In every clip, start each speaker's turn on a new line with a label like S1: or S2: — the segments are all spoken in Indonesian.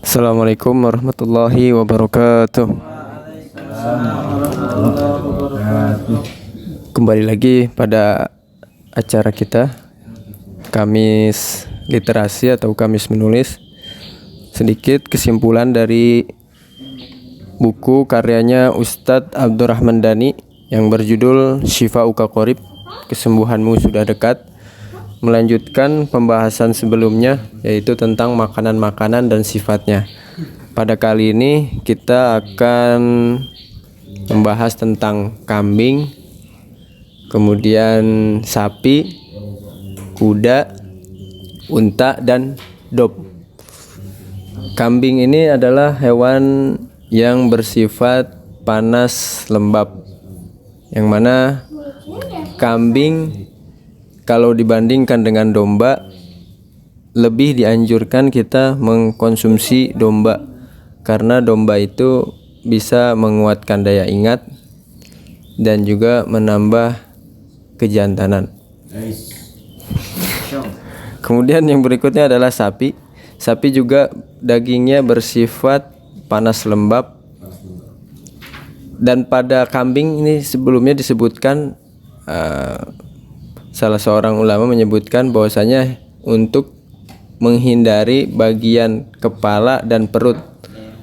S1: Assalamualaikum warahmatullahi wabarakatuh. Kembali lagi pada acara kita Kamis Literasi atau Kamis Menulis. Sedikit kesimpulan dari buku karyanya Ustadz Abdurrahman Dhani yang berjudul Syifa'uka Qorib, Kesembuhanmu Sudah Dekat, melanjutkan pembahasan sebelumnya, yaitu tentang makanan-makanan dan sifatnya. Pada kali ini kita akan membahas tentang kambing, kemudian sapi, kuda, unta, dan dob. Kambing ini adalah hewan yang bersifat panas lembab, yang mana kambing kalau dibandingkan dengan domba, lebih dianjurkan kita mengkonsumsi domba, karena domba itu bisa menguatkan daya ingat dan juga menambah kejantanan. Kemudian yang berikutnya adalah sapi. Sapi juga dagingnya bersifat panas lembab, dan pada kambing ini sebelumnya disebutkan salah seorang ulama menyebutkan bahwasanya untuk menghindari bagian kepala dan perut,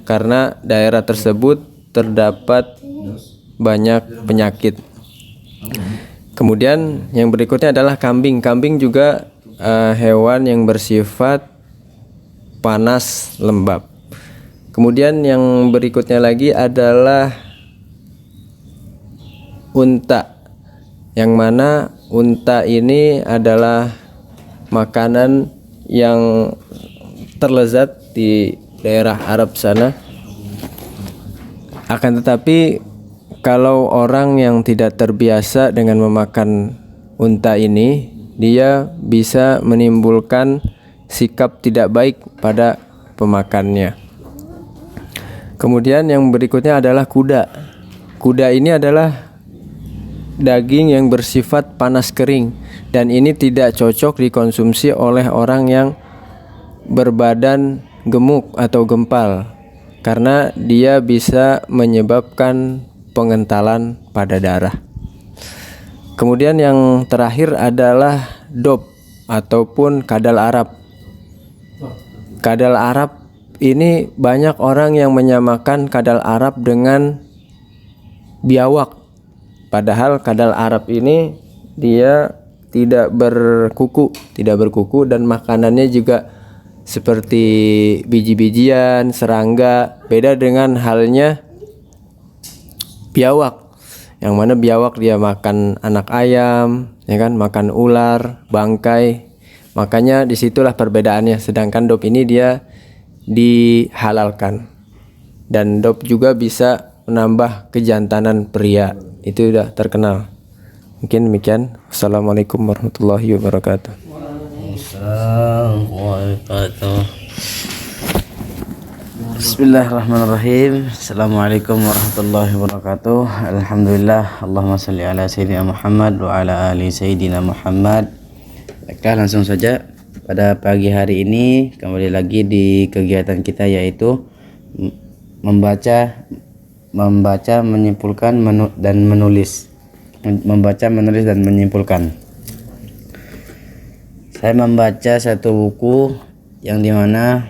S1: karena daerah tersebut terdapat banyak penyakit. Kemudian yang berikutnya adalah kambing. Kambing juga hewan yang bersifat panas lembab. Kemudian yang berikutnya lagi adalah unta, yang mana unta ini adalah makanan yang terlezat di daerah Arab sana. Akan tetapi kalau orang yang tidak terbiasa dengan memakan unta ini, dia bisa menimbulkan sikap tidak baik pada pemakannya. Kemudian yang berikutnya adalah kuda. Kuda ini adalah daging yang bersifat panas kering, dan ini tidak cocok dikonsumsi oleh orang yang berbadan gemuk atau gempal, karena dia bisa menyebabkan pengentalan pada darah. Kemudian yang terakhir adalah dob ataupun kadal Arab. Kadal Arab ini banyak orang yang menyamakan kadal Arab dengan biawak. Padahal kadal Arab ini dia tidak berkuku dan makanannya juga seperti biji-bijian, serangga. Beda dengan halnya biawak, yang mana biawak dia makan anak ayam, ya kan, makan ular, bangkai. Makanya disitulah perbedaannya. Sedangkan dob ini dia dihalalkan, dan dob juga bisa menambah kejantanan pria. Itu sudah terkenal. Mungkin demikian. Assalamualaikum warahmatullahi wabarakatuh.
S2: Bismillahirrahmanirrahim. Assalamualaikum warahmatullahi wabarakatuh. Alhamdulillah, Allahumma salli ala Sayyidina Muhammad wa ala ali Sayyidina Muhammad. Baiklah, langsung saja pada pagi hari ini kembali lagi di kegiatan kita, yaitu membaca, menyimpulkan, dan menulis. Membaca, menulis, dan menyimpulkan. Saya membaca satu buku yang dimana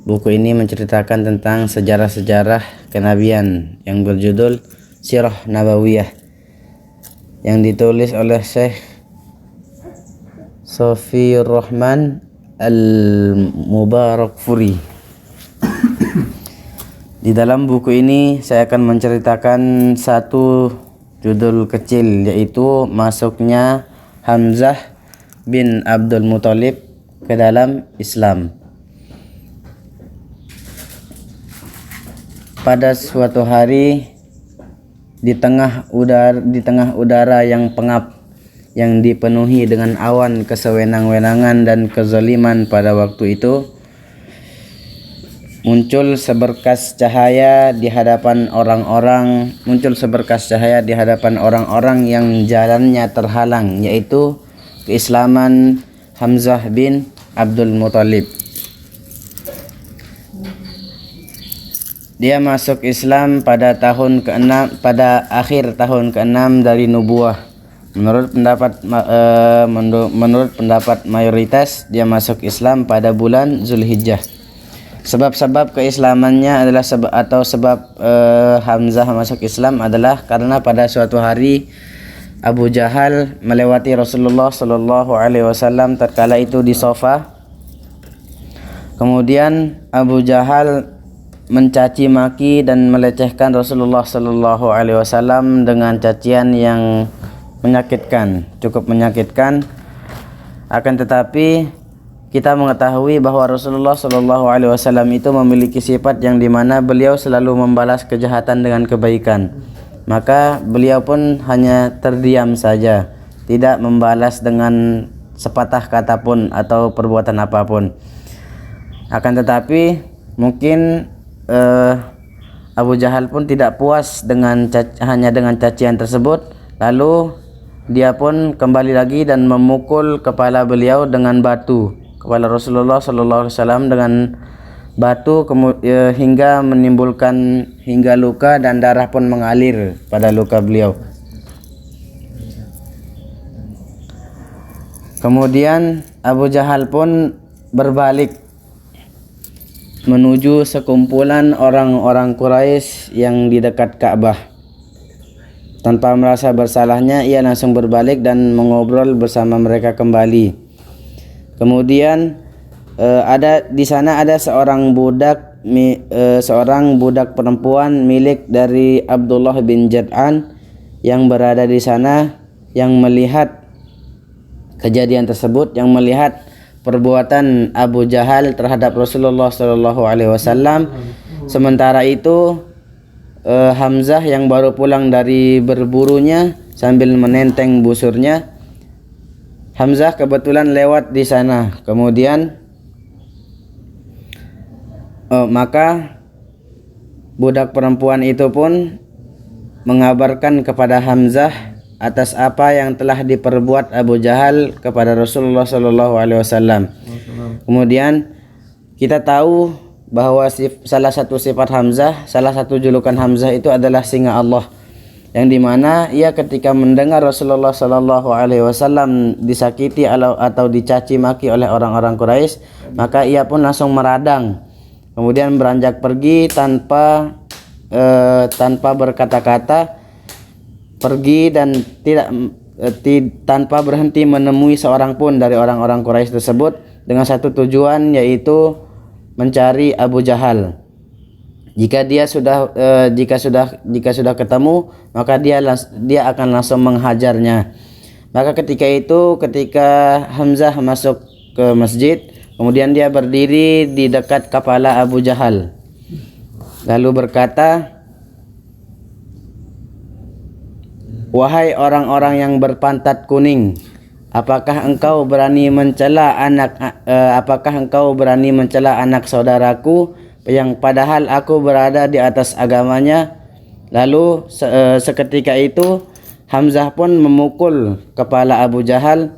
S2: buku ini menceritakan tentang sejarah-sejarah kenabian yang berjudul Sirah Nabawiyah, yang ditulis oleh Syekh Sofiyur Rahman Al-Mubarakfuri. Di dalam buku ini saya akan menceritakan satu judul kecil, yaitu masuknya Hamzah bin Abdul Muthalib ke dalam Islam. Pada suatu hari di tengah udara yang pengap, yang dipenuhi dengan awan kesewenang-wenangan dan kezaliman pada waktu itu, muncul seberkas cahaya di hadapan orang-orang yang jalannya terhalang, yaitu keislaman Hamzah bin Abdul Muthalib. Dia masuk Islam pada tahun ke-6, pada akhir tahun ke-6 dari nubuah. Menurut pendapat mayoritas, dia masuk Islam pada bulan Zulhijjah. Sebab-sebab keislamannya adalah sebab Hamzah masuk Islam adalah karena pada suatu hari Abu Jahal melewati Rasulullah Shallallahu Alaihi Wasallam tatkala itu di sofa. Kemudian Abu Jahal mencaci maki dan melecehkan Rasulullah Shallallahu Alaihi Wasallam dengan cacian yang menyakitkan, cukup menyakitkan. Akan tetapi kita mengetahui bahwa Rasulullah Shallallahu Alaihi Wasallam itu memiliki sifat yang dimana beliau selalu membalas kejahatan dengan kebaikan. Maka beliau pun hanya terdiam saja, tidak membalas dengan sepatah kata pun atau perbuatan apapun. Akan tetapi mungkin Abu Jahal pun tidak puas hanya dengan cacian tersebut. Lalu dia pun kembali lagi dan memukul kepala beliau dengan batu, kepala Rasulullah Sallallahu Alaihi Wasallam dengan batu hingga menimbulkan luka dan darah pun mengalir pada luka beliau. Kemudian Abu Jahal pun berbalik menuju sekumpulan orang-orang Quraisy yang di dekat Ka'bah. Tanpa merasa bersalahnya, ia langsung berbalik dan mengobrol bersama mereka kembali. Kemudian di sana ada seorang budak perempuan milik dari Abdullah bin Jad'an yang berada di sana, yang melihat kejadian tersebut, yang melihat perbuatan Abu Jahal terhadap Rasulullah Shallallahu Alaihi Wasallam. Sementara itu Hamzah yang baru pulang dari berburunya sambil menenteng busurnya. Hamzah kebetulan lewat di sana. Kemudian maka budak perempuan itu pun mengabarkan kepada Hamzah atas apa yang telah diperbuat Abu Jahal kepada Rasulullah Shallallahu Alaihi Wasallam. Kemudian kita tahu bahwa salah satu sifat Hamzah, salah satu julukan Hamzah itu adalah singa Allah, yang dimana ia ketika mendengar Rasulullah Shallallahu Alaihi Wasallam disakiti atau dicaci maki oleh orang-orang Quraisy, maka ia pun langsung meradang, kemudian beranjak pergi tanpa berkata-kata, pergi dan tanpa berhenti menemui seorang pun dari orang-orang Quraisy tersebut dengan satu tujuan, yaitu mencari Abu Jahal. Jika sudah ketemu, maka dia akan langsung menghajarnya. Maka ketika Hamzah masuk ke masjid, kemudian dia berdiri di dekat kepala Abu Jahal, lalu berkata, "Wahai orang-orang yang berpantat kuning, apakah engkau berani mencela anak saudaraku yang padahal aku berada di atas agamanya?" Lalu seketika itu Hamzah pun memukul kepala Abu Jahal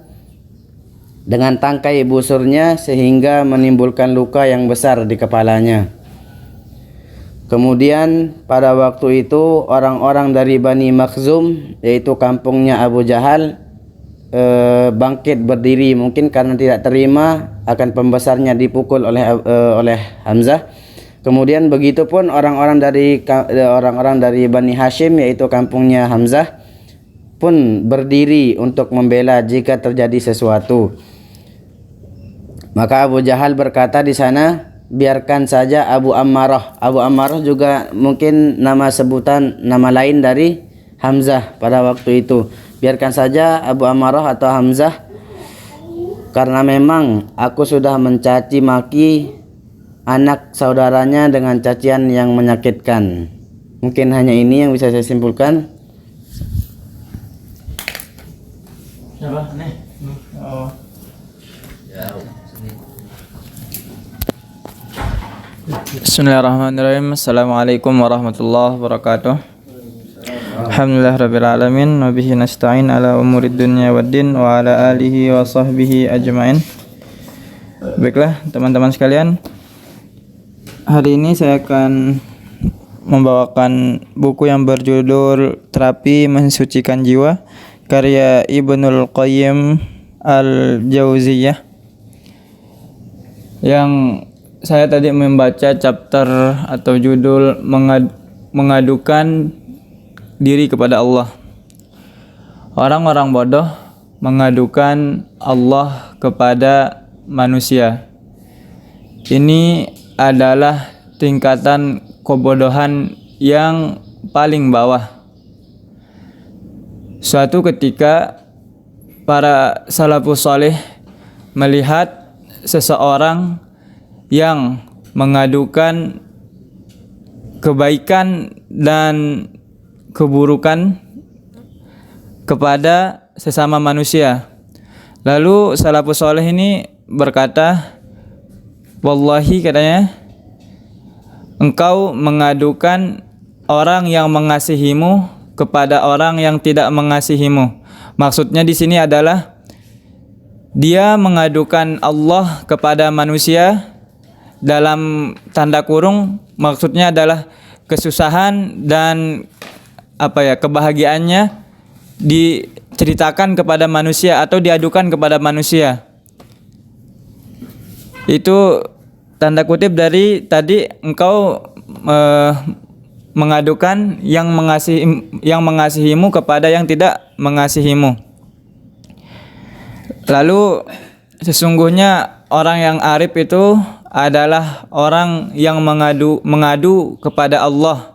S2: dengan tangkai busurnya sehingga menimbulkan luka yang besar di kepalanya. Kemudian pada waktu itu orang-orang dari Bani Makhzum, yaitu kampungnya Abu Jahal, bangkit berdiri, mungkin karena tidak terima akan pembesarnya dipukul oleh Hamzah. Kemudian begitu pun orang-orang dari Bani Hashim, yaitu kampungnya Hamzah, pun berdiri untuk membela jika terjadi sesuatu. Maka Abu Jahal berkata di sana, "Biarkan saja Abu Ammarah." Abu Ammarah juga mungkin nama lain dari Hamzah pada waktu itu. Biarkan saja Abu Ammarah atau Hamzah, karena memang aku sudah mencaci maki anak saudaranya dengan cacian yang menyakitkan. Mungkin hanya ini yang bisa saya simpulkan.
S3: Bismillahirrahmanirrahim. Assalamualaikum warahmatullahi wabarakatuh. Alhamdulillahirrabbilalamin. Wabihi nasta'in ala umurid dunya waddin wa ala alihi wa sahbihi ajma'in. Baiklah teman-teman sekalian, Hari ini saya akan membawakan buku yang berjudul Terapi Mensucikan Jiwa karya Ibnul Qayyim Al-Jauziyah. Yang saya tadi membaca chapter atau judul mengadukan diri kepada Allah. Orang-orang bodoh mengadukan Allah kepada manusia. Ini adalah tingkatan kebodohan yang paling bawah. Suatu ketika para salafus saleh melihat seseorang yang mengadukan kebaikan dan keburukan kepada sesama manusia. Lalu salafus saleh ini berkata, wallahi katanya, engkau mengadukan orang yang mengasihimu kepada orang yang tidak mengasihimu. Maksudnya di sini adalah dia mengadukan Allah kepada manusia, dalam tanda kurung maksudnya adalah kesusahan dan kebahagiaannya diceritakan kepada manusia atau diadukan kepada manusia. Itu tanda kutip dari tadi, engkau mengadukan yang mengasihimu kepada yang tidak mengasihimu. Lalu sesungguhnya orang yang arif itu adalah orang yang mengadu kepada Allah.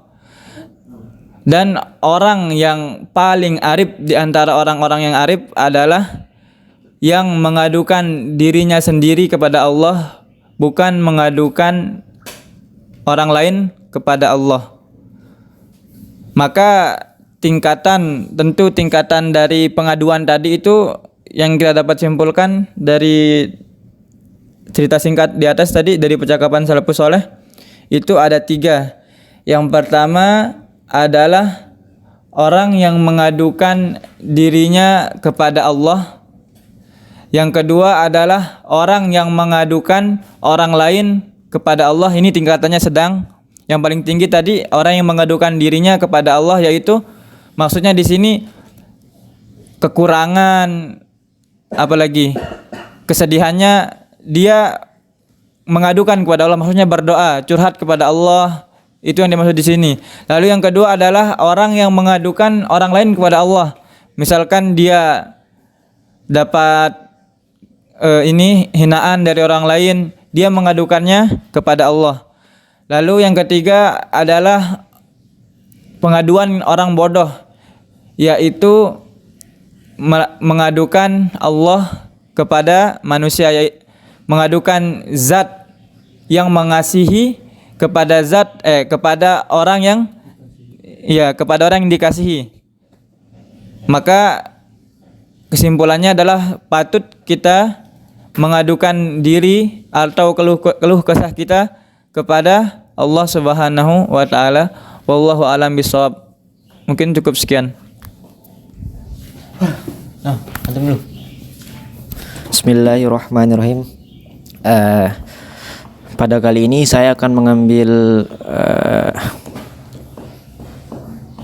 S3: Dan orang yang paling arif di antara orang-orang yang arif adalah yang mengadukan dirinya sendiri kepada Allah, bukan mengadukan orang lain kepada Allah. Maka tingkatan dari pengaduan tadi itu yang kita dapat simpulkan dari cerita singkat di atas tadi, dari percakapan salafus saleh, itu ada 3. Yang pertama adalah orang yang mengadukan dirinya kepada Allah. Yang kedua adalah orang yang mengadukan orang lain kepada Allah. Ini tingkatannya sedang. Yang paling tinggi tadi orang yang mengadukan dirinya kepada Allah, yaitu maksudnya di sini kekurangan, apalagi kesedihannya, dia mengadukan kepada Allah, maksudnya berdoa, curhat kepada Allah. Itu yang dimaksud di sini. Lalu yang kedua adalah orang yang mengadukan orang lain kepada Allah. Misalkan dia dapat hinaan dari orang lain, dia mengadukannya kepada Allah. Lalu yang ketiga adalah pengaduan orang bodoh, yaitu mengadukan Allah kepada manusia, mengadukan zat yang mengasihi kepada orang yang dikasihi. Maka kesimpulannya adalah patut kita mengadukan diri atau keluh kesah kita kepada Allah Subhanahu wa taala. Wallahu a'lam bishawab. Mungkin cukup sekian.
S2: Antum dulu.
S4: Bismillahirrahmanirrahim. Pada kali ini saya akan mengambil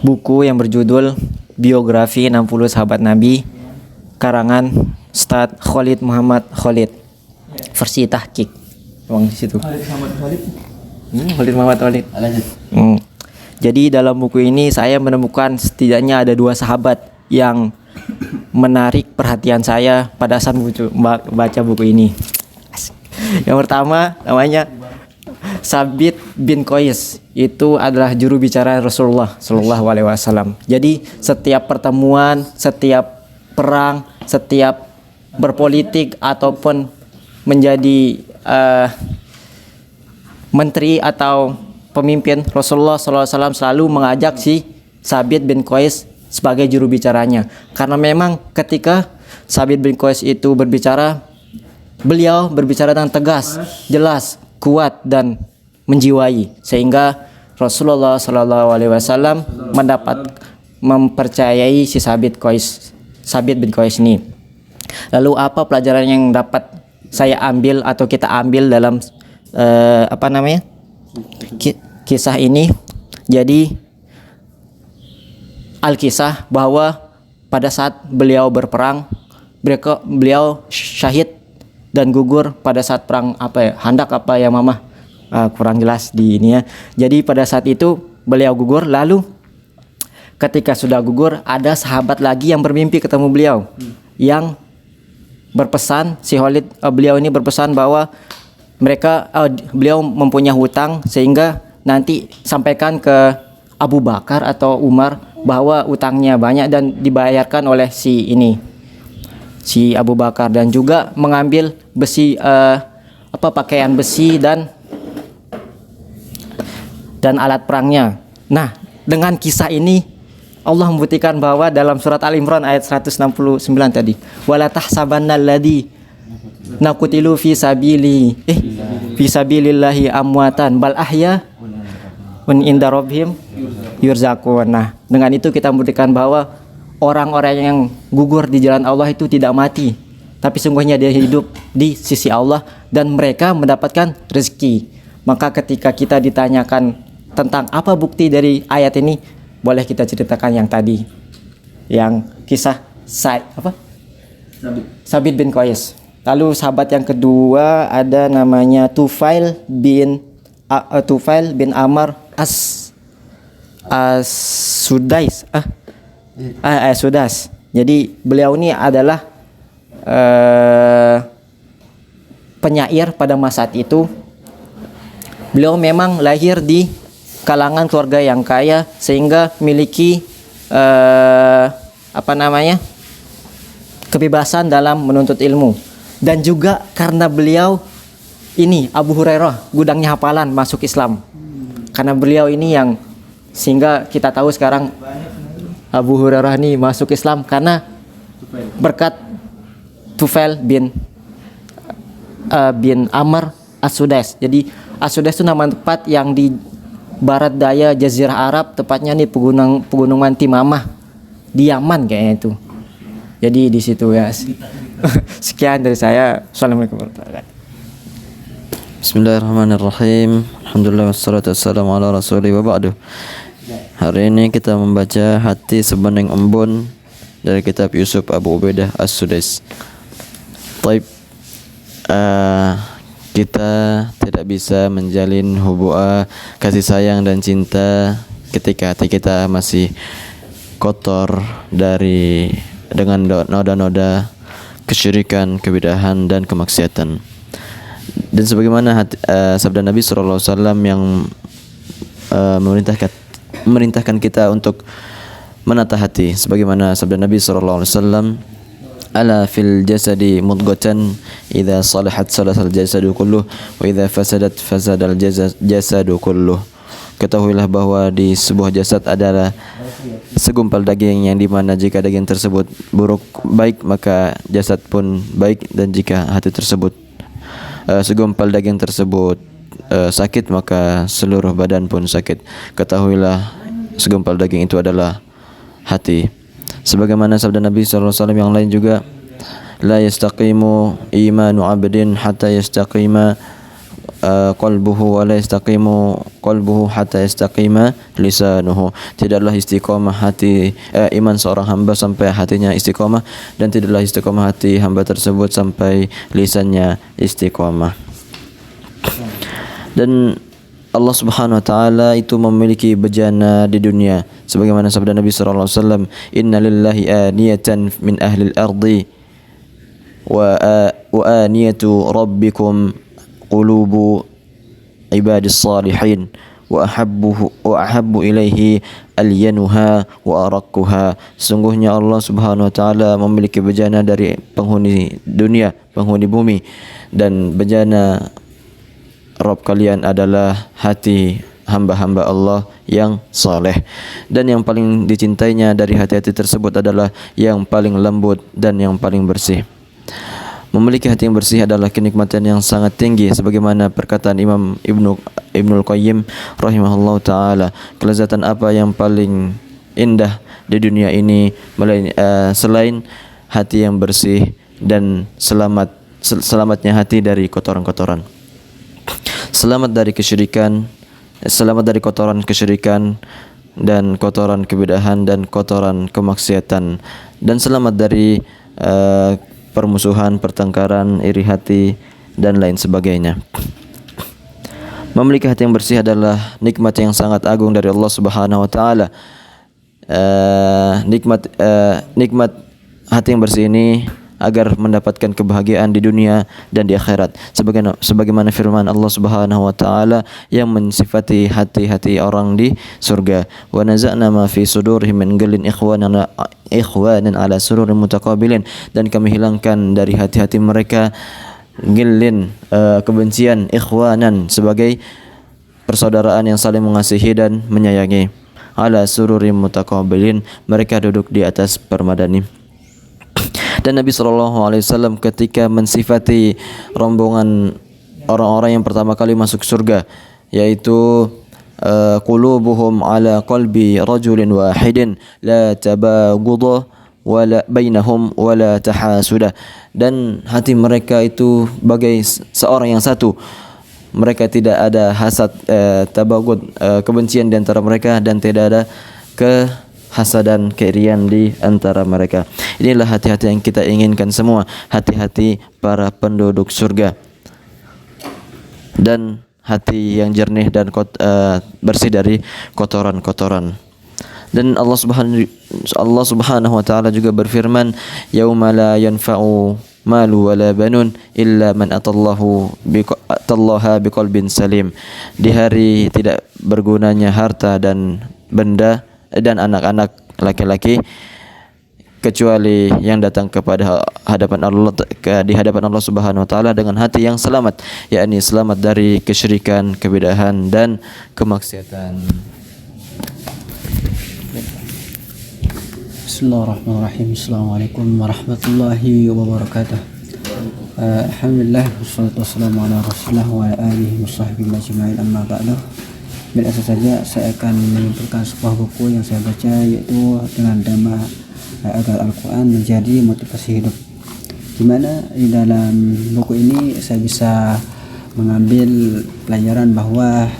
S4: buku yang berjudul Biografi 60 Sahabat Nabi karangan Ustaz Khalid Muhammad Khalid, versi tahqiq. Emang di situ. Khalid Muhammad Khalid. Jadi dalam buku ini saya menemukan setidaknya ada 2 sahabat yang menarik perhatian saya pada saat baca buku ini. Yang pertama namanya Sabit bin Qais, itu adalah juru bicara Rasulullah Shallallahu Alaihi Wasallam. Jadi setiap pertemuan, setiap perang, setiap berpolitik ataupun menjadi menteri atau pemimpin, Rasulullah Shallallahu Alaihi Wasallam selalu mengajak si Sabit bin Qais sebagai juru bicaranya. Karena memang ketika Sabit bin Qais itu berbicara, beliau berbicara dengan tegas, jelas, kuat dan menjiwai, sehingga Rasulullah Shallallahu Alaihi Wasallam mempercayai si Sabit bin Qais ini. Lalu apa pelajaran yang dapat saya ambil atau kita ambil dalam kisah ini jadi Al-Kisah bahwa pada saat beliau berperang, beliau syahid dan gugur pada saat perang Handak ya Mama? Kurang jelas di ini ya. Jadi pada saat itu beliau gugur, lalu ketika sudah gugur ada sahabat lagi yang bermimpi ketemu beliau, yang berpesan beliau ini berpesan bahwa beliau mempunyai hutang sehingga nanti sampaikan ke Abu Bakar atau Umar bahwa utangnya banyak dan dibayarkan oleh si Abu Bakar, dan juga mengambil besi pakaian besi dan alat perangnya. Nah, dengan kisah ini Allah membuktikan bahwa dalam surat Al-Imran ayat 169 tadi, wala tahsabannal ladzi naqutilu fi sabilillahi amwatan bal ahya wa inda rabbihim yurzaqun. Nah, dengan itu kita membuktikan bahwa orang-orang yang gugur di jalan Allah itu tidak mati, tapi sungguhnya dia hidup di sisi Allah dan mereka mendapatkan rezeki. Maka ketika kita ditanyakan tentang apa bukti dari ayat ini, boleh kita ceritakan yang tadi, yang kisah Sabit bin Qais. Lalu sahabat yang kedua ada namanya Tufail bin Amr Sudais. Jadi beliau ini adalah penyair pada masa itu. Beliau memang lahir di kalangan keluarga yang kaya sehingga memiliki kebebasan dalam menuntut ilmu, dan juga karena beliau ini Abu Hurairah gudangnya hafalan masuk Islam. Karena beliau ini yang sehingga kita tahu sekarang Abu Hurairah ini masuk Islam karena berkat Tufail bin Amr As-Sudais. Jadi As-Sudais itu nama tempat yang di barat daya Jazirah Arab, tepatnya nih pegunungan Timamah di Yaman kayaknya itu. Jadi di situ ya. Sekian dari saya. Assalamualaikum warahmatullahi wabarakatuh.
S5: Bismillahirrahmanirrahim. Alhamdulillah wassalatu wassalamu ala rasulillah wa ba'du. Hari ini kita membaca Hati Sebening Embun dari kitab Yusuf Abu Ubaidah As-Sudais. Taib, kita tidak bisa menjalin hubungan kasih sayang dan cinta ketika hati kita masih kotor dengan noda-noda kesyirikan, kebidahan dan kemaksiatan. Dan sebagaimana sabda Nabi SAW yang memerintahkan kita untuk menata hati, sebagaimana sabda Nabi SAW, ala fil jasadi mudghatan idza salahat salahal jasadu kulluh wa idza fasadat fasadal jasadu kulluh. Ketahuilah bahwa di sebuah jasad adalah segumpal daging, yang dimana jika daging tersebut baik maka jasad pun baik, dan jika hati tersebut segumpal daging tersebut sakit maka seluruh badan pun sakit. Ketahuilah segumpal daging itu adalah hati. Sebagaimana sabda Nabi SAW yang lain juga, la yastaqimu imanu abdin hatta yastaqima qalbuhu wa la yastaqimu qalbuhu hatta yastaqima lisanuhu. Tidaklah istiqomah hati iman seorang hamba sampai hatinya istiqomah, dan tidaklah istiqomah hati hamba tersebut sampai lisannya istiqomah. Dan Allah Subhanahu wa taala itu memiliki bejana di dunia, sebagaimana sabda Nabi sallallahu alaihi wasallam, inna lillahi aniyatan min ahli al-ardi wa aniyatu rabbikum qulubu ibadis salihin wa ahabbu ilaihi alyanuha wa araqquha. Sungguhnya Allah Subhanahu wa taala memiliki bejana dari penghuni dunia, penghuni bumi, dan bejana Rabb kalian adalah hati hamba-hamba Allah yang saleh, dan yang paling dicintainya dari hati-hati tersebut adalah yang paling lembut dan yang paling bersih. Memiliki hati yang bersih adalah kenikmatan yang sangat tinggi, sebagaimana perkataan Imam Ibnul Qayyim rahimahullah taala, kelezatan apa yang paling indah di dunia ini selain hati yang bersih dan selamatnya hati dari kotoran-kotoran. Selamat dari kesyirikan, selamat dari kotoran kesyirikan dan kotoran kebidahan dan kotoran kemaksiatan, dan selamat dari permusuhan, pertengkaran, iri hati dan lain sebagainya. Memiliki hati yang bersih adalah nikmat yang sangat agung dari Allah Subhanahu wa taala. Nikmat hati yang bersih ini agar mendapatkan kebahagiaan di dunia dan di akhirat, sebagaimana firman Allah Subhanahu wa taala yang mensifati hati-hati orang di surga, wa naza'na ma fi sudurihim min ghillin ikhwanan ala sururin mutaqabilin, dan kami hilangkan dari hati-hati mereka ghillin, kebencian, ikhwanan sebagai persaudaraan yang saling mengasihi dan menyayangi, ala sururin mutaqabilin, mereka duduk di atas permadani. Dan Nabi SAW ketika mensifati rombongan orang-orang yang pertama kali masuk surga, yaitu qulubuhum ala qalbi rajulin wahidin la tabaghudha wala bainahum wala tahasuda, dan hati mereka itu bagai seorang yang satu. Mereka tidak ada hasad, tabaghud, kebencian di antara mereka, dan tidak ada hasadan, keirian di antara mereka. Inilah hati-hati yang kita inginkan semua, hati-hati para penduduk surga, dan hati yang jernih dan bersih dari kotoran-kotoran. Dan Allah Subhanahu wa taala juga berfirman, yauma la yanfa'u malu wala banun illa man atallaha biqalbin salim. Di hari tidak bergunanya harta dan benda dan anak-anak laki-laki kecuali yang datang kepada di hadapan Allah Subhanahu wa taala dengan hati yang selamat, yakni selamat dari kesyirikan, kebidahan dan kemaksiatan.
S6: Bismillahirrahmanirrahim. Assalamualaikum warahmatullahi wabarakatuh. Alhamdulillah wassalatu wassalamu ala Rasulillah wa ala alihi washabbihi ajma'in, amma ba'du. Biasa saja saya akan menyimpulkan sebuah buku yang saya baca, yaitu dengan tema agar Al-Quran menjadi motivasi hidup, di mana di dalam buku ini saya bisa mengambil pelajaran bahwa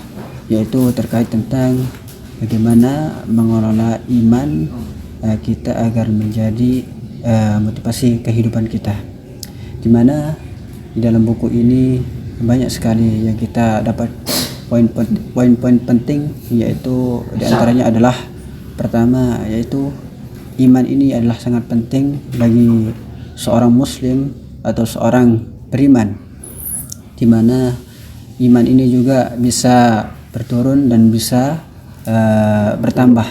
S6: yaitu terkait tentang bagaimana mengelola iman kita agar menjadi motivasi kehidupan kita, di mana di dalam buku ini banyak sekali yang kita dapat poin-poin penting, yaitu diantaranya adalah pertama, yaitu iman ini adalah sangat penting bagi seorang muslim atau seorang beriman, di mana iman ini juga bisa berturun dan bisa bertambah,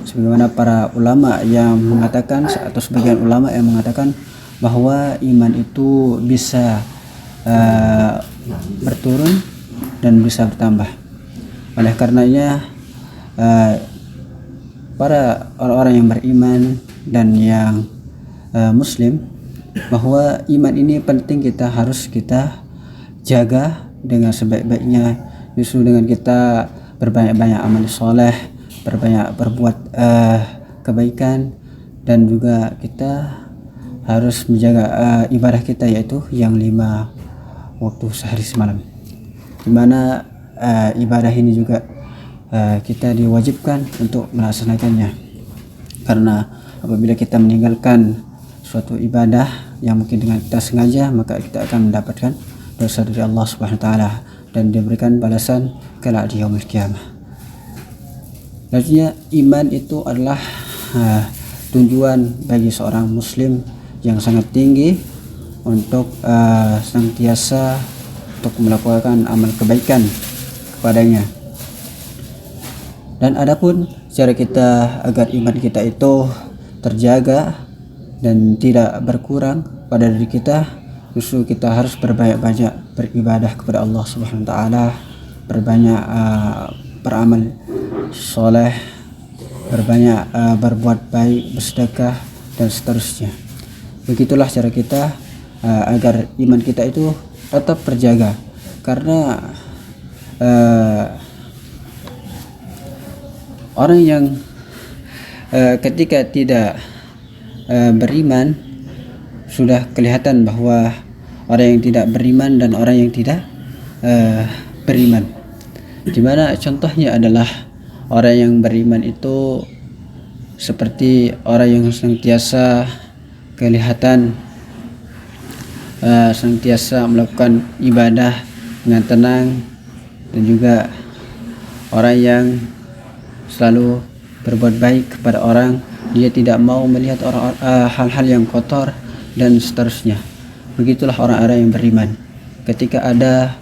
S6: sebagaimana para ulama yang mengatakan, atau sebagian ulama yang mengatakan bahwa iman itu bisa berturun dan bisa bertambah. Oleh karenanya para orang-orang yang beriman dan yang muslim, bahwa iman ini penting, harus kita jaga dengan sebaik-baiknya, justru dengan kita berbanyak-banyak amal soleh, berbuat kebaikan, dan juga kita harus menjaga ibadah kita, yaitu yang 5 waktu sehari semalam, di mana ibadah ini juga kita diwajibkan untuk melaksanakannya, karena apabila kita meninggalkan suatu ibadah yang mungkin dengan kita sengaja, maka kita akan mendapatkan dosa dari Allah Subhanahu wa taala dan diberikan balasan kelak di yaumil qiyamah. Artinya iman itu adalah tujuan bagi seorang muslim yang sangat tinggi untuk senantiasa untuk melakukan amal kebaikan kepadanya. Dan adapun cara kita agar iman kita itu terjaga dan tidak berkurang pada diri kita, justru kita harus berbanyak-banyak beribadah kepada Allah Subhanahu wa taala, berbanyak beramal soleh, berbanyak berbuat baik, bersedekah, dan seterusnya. Begitulah cara kita agar iman kita itu tetap terjaga, karena orang yang ketika tidak beriman, sudah kelihatan bahwa orang yang tidak beriman dan orang yang tidak beriman. Dimana contohnya adalah orang yang beriman itu seperti orang yang senantiasa kelihatan senantiasa melakukan ibadah dengan tenang, dan juga orang yang selalu berbuat baik kepada orang, dia tidak mau melihat hal-hal yang kotor dan seterusnya. Begitulah orang-orang yang beriman. Ketika ada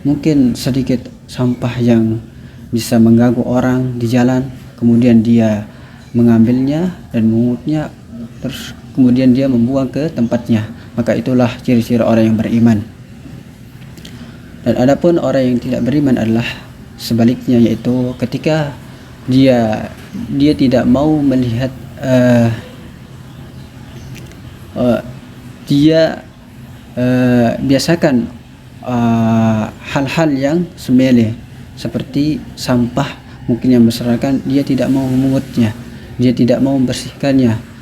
S6: mungkin sedikit sampah yang bisa mengganggu orang di jalan, kemudian dia mengambilnya dan mengutnya, terus kemudian dia membuang ke tempatnya, maka itulah ciri-ciri orang yang beriman. Dan adapun orang yang tidak beriman adalah sebaliknya, yaitu ketika dia tidak mau melihat dia biasakan hal-hal yang semele seperti sampah mungkin yang berserakan, dia tidak mau memungutnya, dia tidak mau membersihkannya.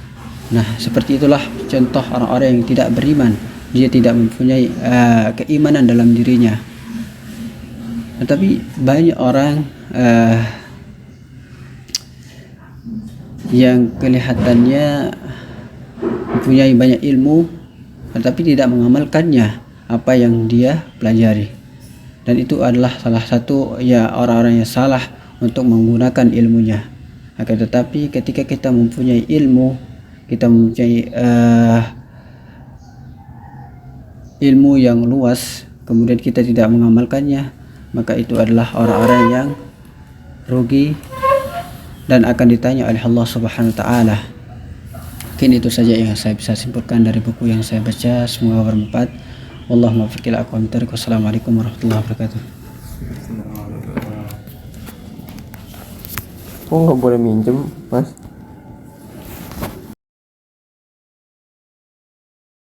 S6: Nah, seperti itulah contoh orang-orang yang tidak beriman. Dia tidak mempunyai keimanan dalam dirinya. Tetapi banyak orang yang kelihatannya mempunyai banyak ilmu tetapi tidak mengamalkannya apa yang dia pelajari. Dan itu adalah salah satu orang-orang yang salah untuk menggunakan ilmunya. Akan tetapi ketika kita mempunyai ilmu, kita mempunyai ilmu yang luas, kemudian kita tidak mengamalkannya, maka itu adalah orang-orang yang rugi dan akan ditanya oleh Allah Subhanahu wa taala. Mungkin itu saja yang saya bisa simpulkan dari buku yang saya baca. Semoga bermanfaat. Wallahumma muwaffiq ila aqwamit thoriq. Wassalamualaikum warahmatullahi wabarakatuh.
S1: Oh, nggak boleh minjem, Mas?